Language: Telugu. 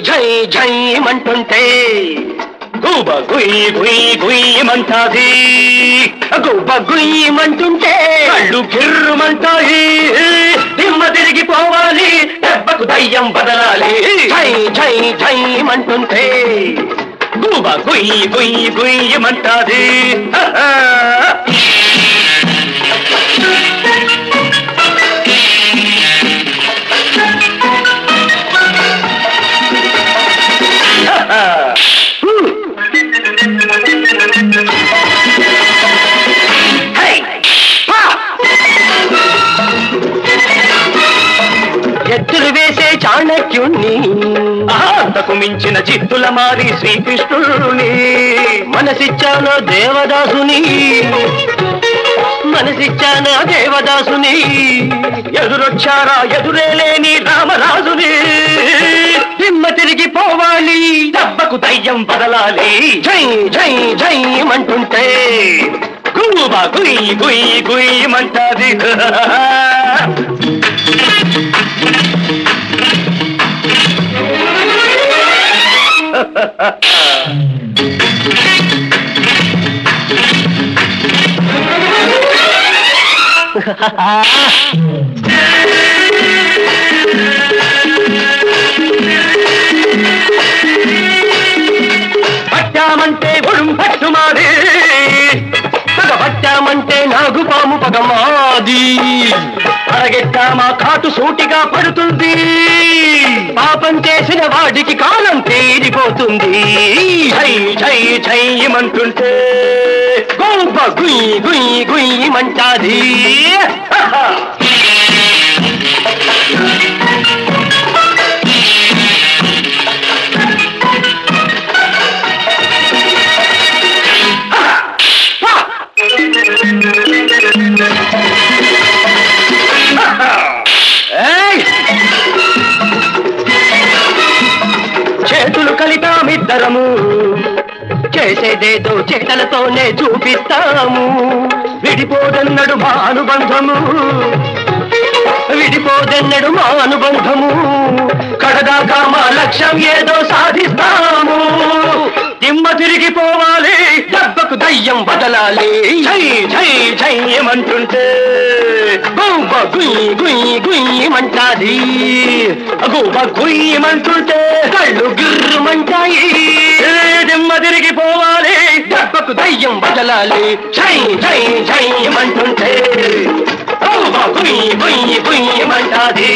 జై జై మంటుంటే గుబ గుయ్ గుయ్ గుయ్యమంటాది గుబ గుయ్యమంటుంటే కళ్ళు గిర్రుమంటాయి దిమ్మ తిరిగిపోవాలి దెబ్బకు దయ్యం బదలాలి జై జై జై మంటుంటే గుబ గుయ్ గుయ్ గుయ్యమంటాది ఎత్తులు వేసే చాణక్యుణ్ణి అంతకు మించిన చిత్తుల మారి శ్రీకృష్ణుని మనసిచ్చానో దేవదాసుని మనసిచ్చానా దేవదాసుని ఎదురొచ్చారా ఎదురేలేని రామరాజుని దిమ్మ తిరిగిపోవాలి దెబ్బకు దయ్యం బదలాలి జై జై జై మంటుంటే గుబా గుయ్ గుయ్ గుయ్యమంటాది పట్టామంటే ఒడుం పట్టుమాది పట్టామంటే నాగుపాము పగమాది అరగెట్టామా కాటు సూటిగా పడుతుంది పాపం చేసిన వాడికి కాలం తీరిపోతుంది జై జై జైమంటుంటే గోప గుయ్ గుయ్ గుయ్యమంటాది చేతులు కలిపామిద్దరము చేసేదేదో చేతలతోనే చూపిస్తాము విడిపోదన్నడు మా అనుబంధము విడిపోదన్నడు మా అనుబంధము కడదాకా మా లక్ష్యం ఏదో సాధిస్తాము దిమ్మ తిరిగిపోవాలి దెబ్బకు దయ్యం బదలాలి జై జై జైమంటుంటే గుబ గుయ్ గుయ్ గుయ్యమంటాది గుబ గుయ్యమంటుంటే కళ్ళు గిర్రుమంటాయి దిమ్మ తిరిగిపోవాలి దెబ్బకు దయ్యం బదలాలి జై జై జైమంటుంటే గుబ గుయ్ గుయ్ గుయ్యమంటాది